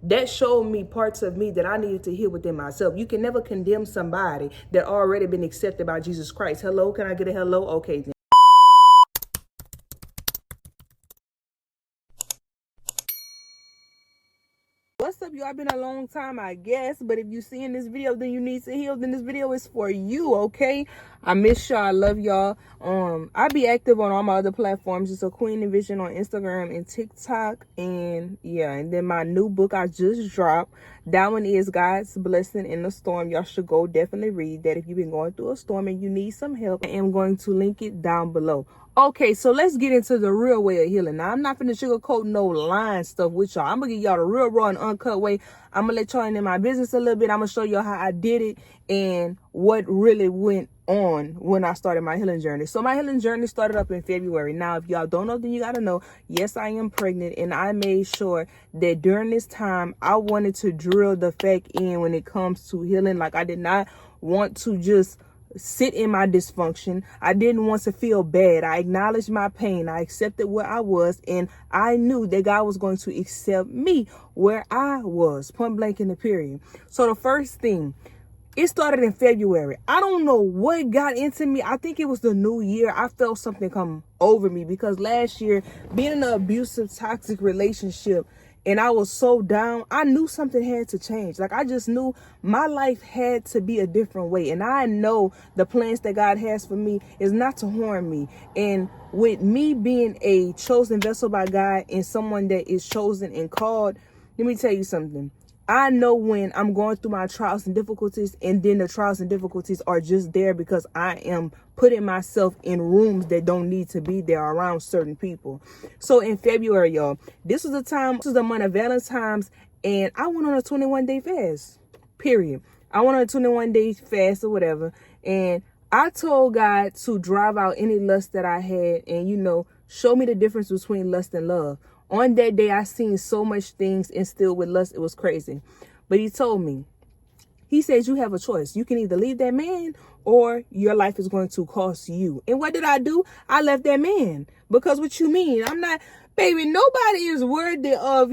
That showed me parts of me that I needed to heal within myself. You can never condemn somebody that already been accepted by Jesus Christ. Hello, can I get a hello? Okay, then. What's up, y'all? Been a long time, I guess, but if you see in this video, then you need to heal, then this video is for you, okay? I miss y'all. I love y'all. I be active on all my other platforms. It's a Queen and Vision on Instagram and TikTok, and yeah, and then my new book I just dropped. That one is God's Blessing in the Storm. Y'all should go definitely read that if you've been going through a storm and you need some help. I am going to link it down below. Okay, so let's get into the real way of healing. Now, I'm not finna sugarcoat no lying stuff with y'all. I'm gonna give y'all the real raw and uncut way. I'm gonna let y'all in my business a little bit. I'm gonna show y'all how I did it and what really went on when I started my healing journey. So my healing journey started up in February. Now, if y'all don't know, then you gotta know, yes, I am pregnant, and I made sure that during this time, I wanted to drill the fact in when it comes to healing. Like, I did not want to just sit in my dysfunction. I didn't want to feel bad. I acknowledged my pain. I accepted where I was, and I knew that God was going to accept me where I was, point blank in the period. So the first thing, it started in February. I don't know what got into me. I think it was the new year. I felt something come over me because last year, being in an abusive, toxic relationship, and I was so down, I knew something had to change. Like, I just knew my life had to be a different way. And I know the plans that God has for me is not to harm me. And with me being a chosen vessel by God and someone that is chosen and called, let me tell you something. I know when I'm going through my trials and difficulties, and then the trials and difficulties are just there because I am putting myself in rooms that don't need to be there around certain people. So in February, y'all, this was the month of Valentine's, and I went on a 21-day fast, period. I went on a 21-day fast or whatever, and I told God to drive out any lust that I had and, show me the difference between lust and love. On that day, I seen so much things instilled with lust. It was crazy. But he told me, he says, you have a choice. You can either leave that man or your life is going to cost you. And what did I do? I left that man. Because what you mean? I'm not, baby, nobody is worthy of,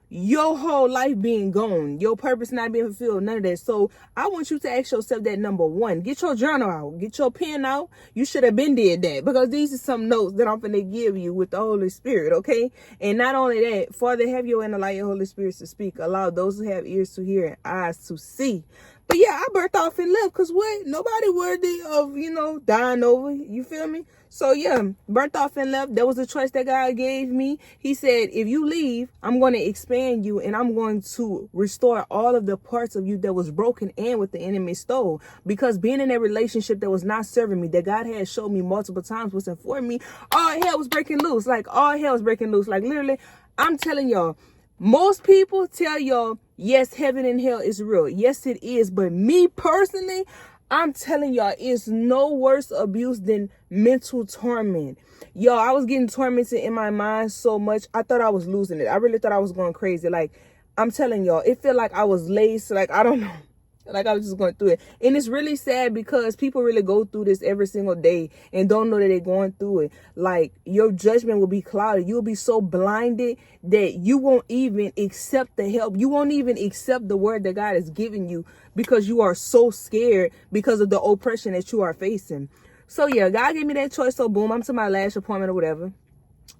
your whole life being gone, your purpose not being fulfilled, none of that. So I want you to ask yourself that, number one. Get your journal out, get your pen out. You should have been did that, because these are some notes that I'm going to give you with the Holy Spirit, okay? And not only that, Father, have your and allow your Holy Spirit to speak. Allow those who have ears to hear and eyes to see. But yeah, I birthed off and left, because what? Nobody worthy of, dying over. You feel me? So yeah, burnt off and left. That was the choice that God gave me. He said, if you leave, I'm going to expand you, and I'm going to restore all of the parts of you that was broken and what the enemy stole. Because being in a relationship that was not serving me, that God had showed me multiple times wasn't for me, all hell was breaking loose. Like, all hell was breaking loose. Like, literally, I'm telling y'all, most people tell y'all, yes, heaven and hell is real. Yes, it is. But me personally, I'm telling y'all, it's no worse abuse than mental torment. Y'all, I was getting tormented in my mind so much. I thought I was losing it. I really thought I was going crazy. Like, I'm telling y'all, it felt like I was laced. Like, I don't know. Like, I was just going through it. And it's really sad because people really go through this every single day and don't know that they're going through it. Like, your judgment will be clouded. You'll be so blinded that you won't even accept the help. You won't even accept the word that God is giving you because you are so scared because of the oppression that you are facing. So yeah, God gave me that choice. So boom, I'm to my last appointment or whatever.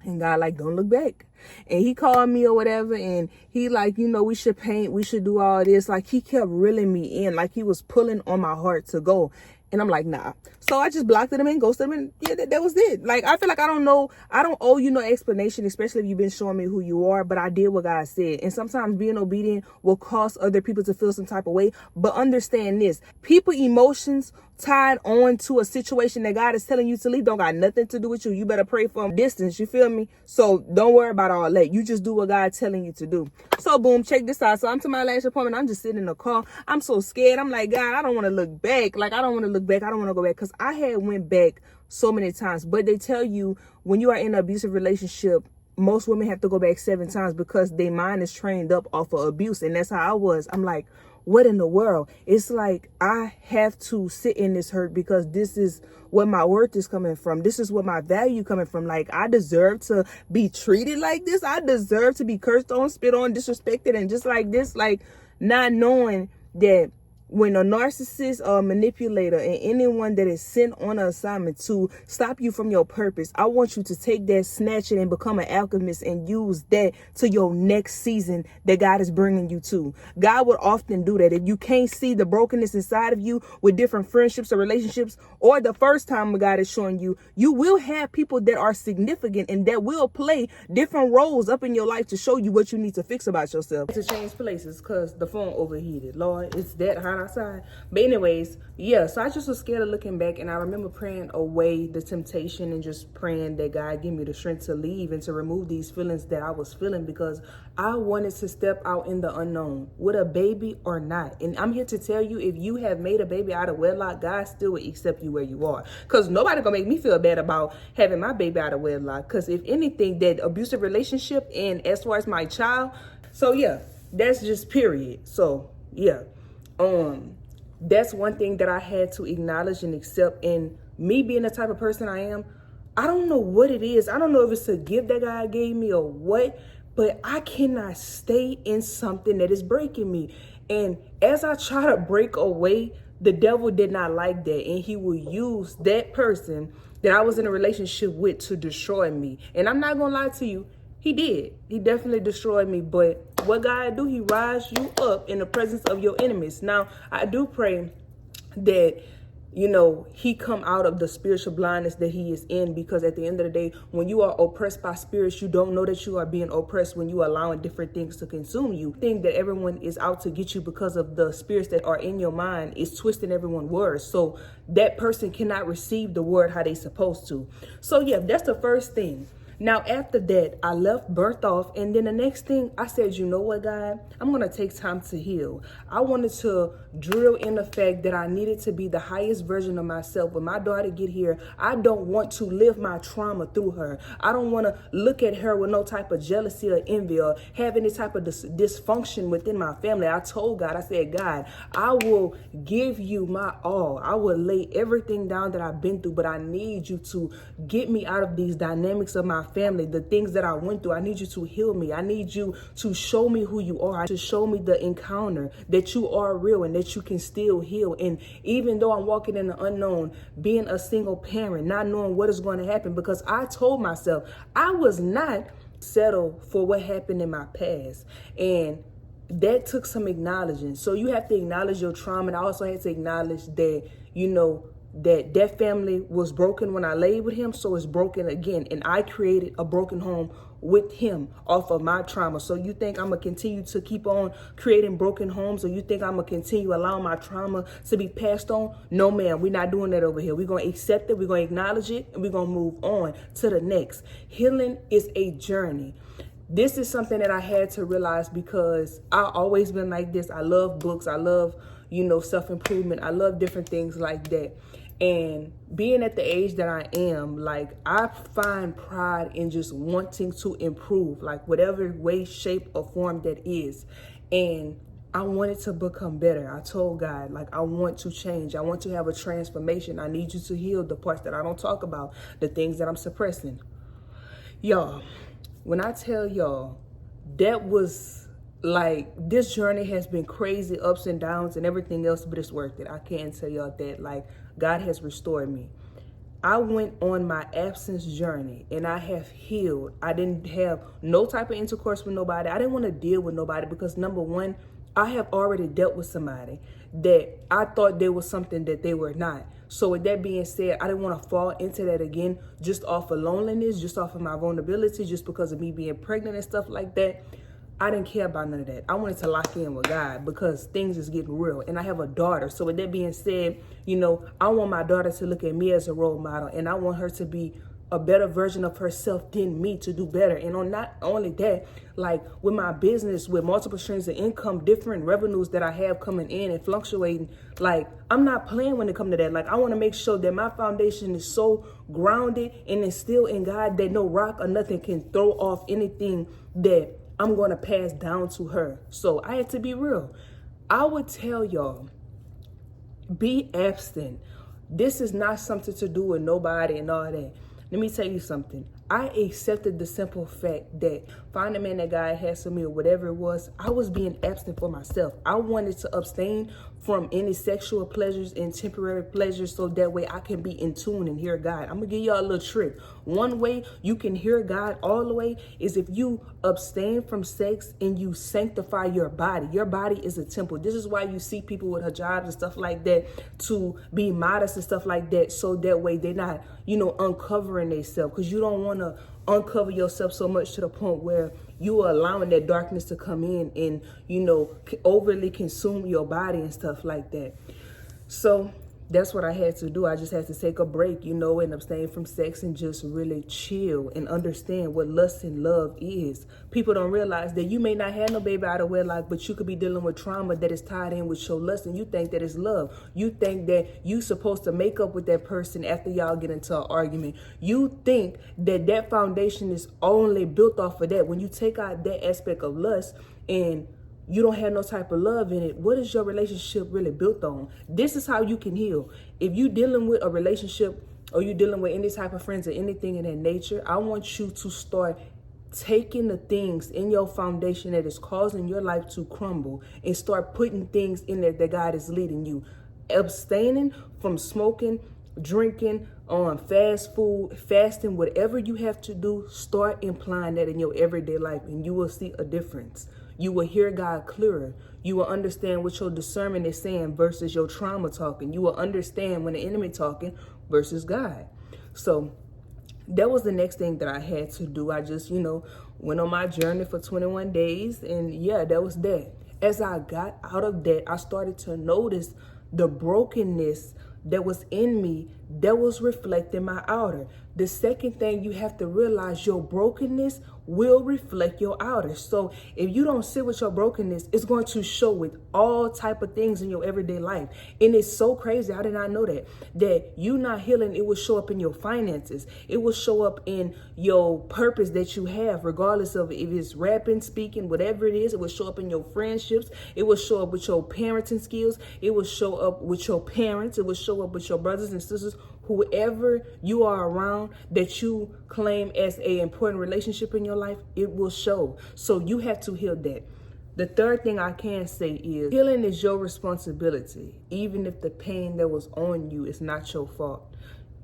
And God like, don't look back. And he called me or whatever, and he like, we should paint, we should do all this. Like, he kept reeling me in, like he was pulling on my heart to go. And I'm like, nah. So I just blocked him and ghosted him, and yeah, that was it. Like, I feel like I don't owe you no explanation, especially if you've been showing me who you are, but I did what God said. And sometimes being obedient will cause other people to feel some type of way. But understand this, people emotions tied on to a situation that God is telling you to leave don't got nothing to do with you. You better pray from distance, you feel me? So don't worry about all that. You just do what God's telling you to do. So boom, check this out. So I'm to my last appointment. I'm just sitting in the car. I'm so scared. I'm like, God, I don't want to look back. Like, I don't want to look back. I don't want to go back, because I had went back so many times. But they tell you when you are in an abusive relationship, most women have to go back 7 times because their mind is trained up off of abuse. And that's how I was. I'm like, what in the world? It's like I have to sit in this hurt because this is where my worth is coming from. This is where my value coming from. Like, I deserve to be treated like this. I deserve to be cursed on, spit on, disrespected, and just like this. Like, not knowing that when a narcissist or a manipulator and anyone that is sent on an assignment to stop you from your purpose, I want you to take that, snatch it, and become an alchemist and use that to your next season that God is bringing you to. God would often do that. If you can't see the brokenness inside of you with different friendships or relationships, or the first time God is showing you, you will have people that are significant and that will play different roles up in your life to show you what you need to fix about yourself. To change places because the phone overheated. Lord, it's that hot outside. But anyways, yeah, so I just was scared of looking back, and I remember praying away the temptation and just praying that God give me the strength to leave and to remove these feelings that I was feeling, because I wanted to step out in the unknown with a baby or not. And I'm here to tell you, if you have made a baby out of wedlock, God still will accept you where you are, because nobody gonna make me feel bad about having my baby out of wedlock. Because if anything, that abusive relationship, and as far as my child, so yeah, that's just period. So yeah, that's one thing that I had to acknowledge and accept. And me being the type of person I am, I don't know what it is. I don't know if it's a gift that God gave me or what, but I cannot stay in something that is breaking me. And as I try to break away, the devil did not like that. And he will use that person that I was in a relationship with to destroy me. And I'm not going to lie to you, he did. He definitely destroyed me. But what God do, he rise you up in the presence of your enemies. Now, I do pray that, you know, he come out of the spiritual blindness that he is in, because at the end of the day, when you are oppressed by spirits, you don't know that you are being oppressed when you are allowing different things to consume you. Think that everyone is out to get you because of the spirits that are in your mind is twisting everyone's words. So that person cannot receive the word how they supposed to. So yeah, that's the first thing. Now, after that, I left, birth off. And then the next thing I said, you know what, God, I'm going to take time to heal. I wanted to drill in the fact that I needed to be the highest version of myself. When my daughter get here, I don't want to live my trauma through her. I don't want to look at her with no type of jealousy or envy or have any type of dysfunction within my family. I told God, I said, God, I will give you my all. I will lay everything down that I've been through, but I need you to get me out of these dynamics of my family, the things that I went through. I need you to heal me. I need you to show me who you are, to show me the encounter that you are real and that you can still heal. And even though I'm walking in the unknown, being a single parent, not knowing what is going to happen, because I told myself I was not settled for what happened in my past. And that took some acknowledging. So you have to acknowledge your trauma. And I also had to acknowledge that, you know, that family was broken when I laid with him, so it's broken again. And I created a broken home with him off of my trauma. So you think I'm going to continue to keep on creating broken homes, or you think I'm going to continue allowing my trauma to be passed on? No, ma'am, we're not doing that over here. We're going to accept it, we're going to acknowledge it, and we're going to move on to the next. Healing is a journey. This is something that I had to realize, because I've always been like this. I love books. I love, you know, self-improvement. I love different things like that. And being at the age that I am, like, I find pride in just wanting to improve, like whatever way, shape, or form that is. And I wanted to become better. I told God, like, I want to change. I want to have a transformation. I need you to heal the parts that I don't talk about, the things that I'm suppressing. Y'all, when I tell y'all, that was like, this journey has been crazy, ups and downs and everything else, but it's worth it. I can tell y'all that, like, God has restored me. I went on my absence journey and I have healed. I didn't have no type of intercourse with nobody. I didn't want to deal with nobody because, number one, I have already dealt with somebody that I thought there was something that they were not. So with that being said, I didn't want to fall into that again, just off of loneliness, just off of my vulnerability, just because of me being pregnant and stuff like that. I didn't care about none of that. I wanted to lock in with God because things is getting real. And I have a daughter. So with that being said, you know, I want my daughter to look at me as a role model. And I want her to be a better version of herself than me to do better. And on not only that, like with my business, with multiple streams of income, different revenues that I have coming in and fluctuating, like I'm not playing when it comes to that. Like I want to make sure that my foundation is so grounded and instilled in God that no rock or nothing can throw off anything that I'm going to pass down to her. So I had to be real. I would tell y'all, be absent. This is not something to do with nobody and all that. Let me tell you something. I accepted the simple fact that finding a man that God has for me or whatever it was, I was being absent for myself. I wanted to abstain from any sexual pleasures and temporary pleasures so that way I can be in tune and hear God. I'm going to give y'all a little trick. One way you can hear God all the way is if you abstain from sex and you sanctify your body. Your body is a temple. This is why you see people with hijabs and stuff like that to be modest and stuff like that, so that way they're not, uncovering themselves, because you don't want to uncover yourself so much to the point where you are allowing that darkness to come in and, overly consume your body and stuff like that. So that's what I had to do. I just had to take a break, and abstain from sex and just really chill and understand what lust and love is. People don't realize that you may not have no baby out of wedlock, but you could be dealing with trauma that is tied in with your lust, and you think that it's love. You think that you supposed to make up with that person after y'all get into an argument. You think that that foundation is only built off of that. When you take out that aspect of lust and you don't have no type of love in it, what is your relationship really built on? This is how you can heal. If you dealing with a relationship or you dealing with any type of friends or anything in that nature, I want you to start taking the things in your foundation that is causing your life to crumble and start putting things in there that God is leading you. Abstaining from smoking, drinking, on fast food, fasting, whatever you have to do, start implying that in your everyday life and you will see a difference. You will hear God clearer. You will understand what your discernment is saying versus your trauma talking. You will understand when the enemy talking versus God. So that was the next thing that I had to do. I just, went on my journey for 21 days. And yeah, that was that. As I got out of that, I started to notice the brokenness that was in me that was reflecting my outer. The second thing you have to realize, your brokenness will reflect your outer. So if you don't sit with your brokenness, it's going to show with all type of things in your everyday life. And it's so crazy. I did not know that you not healing, it will show up in your finances. It will show up in your purpose that you have, regardless of if it's rapping, speaking, whatever it is. It will show up in your friendships. It will show up with your parenting skills. It will show up with your parents. It will show up with your brothers and sisters, whoever you are around that you claim as an important relationship in your life, it will show. So you have to heal that. The third thing I can say is healing is your responsibility, even if the pain that was on you is not your fault.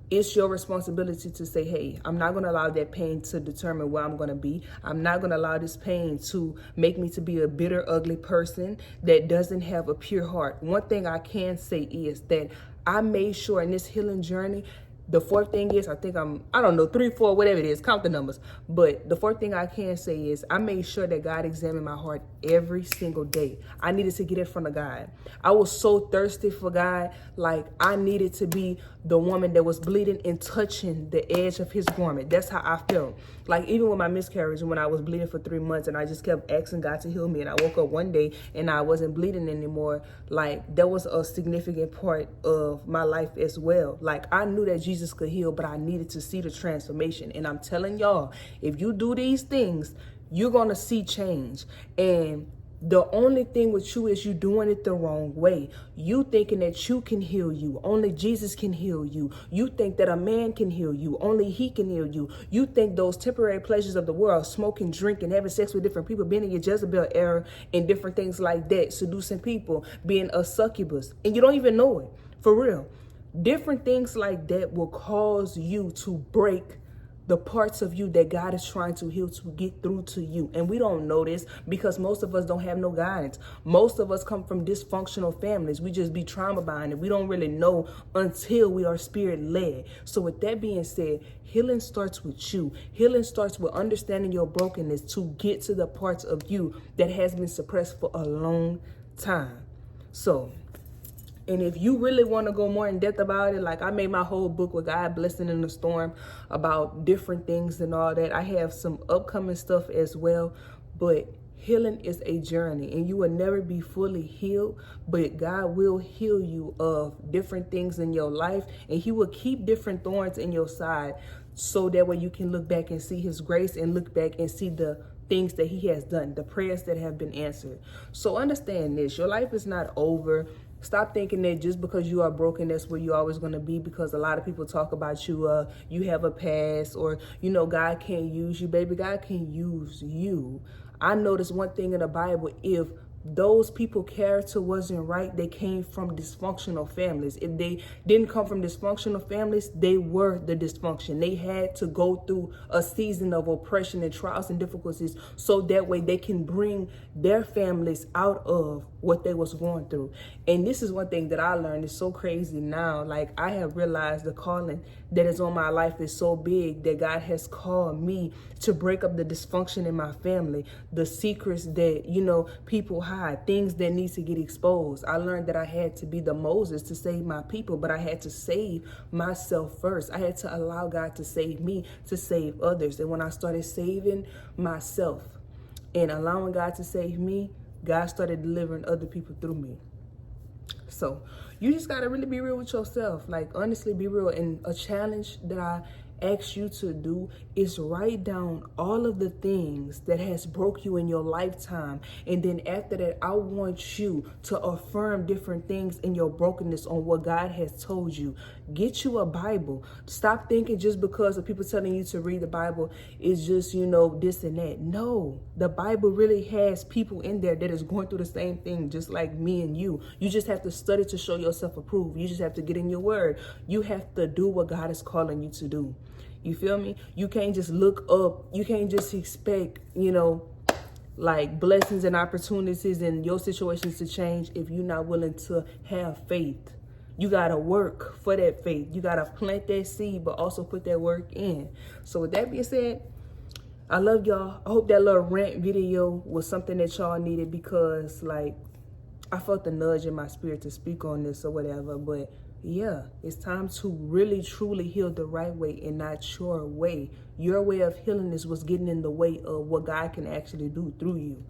It's your responsibility to say, hey, I'm not going to allow that pain to determine where I'm going to be. I'm not going to allow this pain to make me to be a bitter, ugly person that doesn't have a pure heart. One thing I can say is that I made sure in this healing journey, the fourth thing is, I don't know, 3, 4, whatever it is, count the numbers. But the fourth thing I can say is I made sure that God examined my heart every single day. I needed to get it from God. I was so thirsty for God. Like I needed to be the woman that was bleeding and touching the edge of his garment. That's how I felt. Like even with my miscarriage, when I was bleeding for 3 months and I just kept asking God to heal me, and I woke up one day and I wasn't bleeding anymore. Like that was a significant part of my life as well. Like I knew that Jesus could heal, but I needed to see the transformation. And I'm telling y'all, if you do these things, you're going to see change. And the only thing with you is you doing it the wrong way. You thinking that you can heal you. Only Jesus can heal you. You think that a man can heal you. Only he can heal you. You think those temporary pleasures of the world, smoking, drinking, having sex with different people, being in your Jezebel era and different things like that, seducing people, being a succubus, and you don't even know it. For real. Different things like that will cause you to break the parts of you that God is trying to heal to get through to you. And we don't know this because most of us don't have no guidance. Most of us come from dysfunctional families. We just be trauma bonded. We don't really know until we are spirit led. So with that being said, healing starts with you. Healing starts with understanding your brokenness to get to the parts of you that has been suppressed for a long time. So And if you really want to go more in depth about it, like I made my whole book with God Blessing in the Storm about different things and all that. I have some upcoming stuff as well, but healing is a journey and you will never be fully healed, but God will heal you of different things in your life, and he will keep different thorns in your side so that way you can look back and see his grace and look back and see the things that he has done, the prayers that have been answered. So understand this, your life is not over. Stop thinking that just because you are broken, that's where you're always going to be, because a lot of people talk about you, you have a past, or, you know, God can't use you. Baby, God can use you. I noticed one thing in the Bible: if those people character wasn't right, they came from dysfunctional families. If they didn't come from dysfunctional families, they were the dysfunction. They had to go through a season of oppression and trials and difficulties so that way they can bring their families out of what they was going through. And this is one thing that I learned. It's so crazy now. Like, I have realized the calling that is on my life is so big that God has called me to break up the dysfunction in my family, the secrets that, you know, people hide, things that need to get exposed. I learned that I had to be the Moses to save my people, but I had to save myself first. I had to allow God to save me to save others. And when I started saving myself and allowing God to save me, God started delivering other people through me. So you just got to really be real with yourself. Like, honestly, be real. And a challenge that I ask you to do is write down all of the things that has broke you in your lifetime. And then after that, I want you to affirm different things in your brokenness on what God has told you. Get you a Bible. Stop thinking just because of people telling you to read the Bible is just, you know, this and that. No, the Bible really has people in there that is going through the same thing, just like me and you. You just have to study to show yourself approved. You just have to get in your word. You have to do what God is calling you to do. You feel me? You can't just look up. You can't just expect, you know, like blessings and opportunities in your situations to change if you're not willing to have faith. You got to work for that faith. You got to plant that seed, but also put that work in. So with that being said, I love y'all. I hope that little rant video was something that y'all needed, because like I felt the nudge in my spirit to speak on this or whatever. But yeah, it's time to really truly heal the right way and not your way. Your way of healing is what's getting in the way of what God can actually do through you.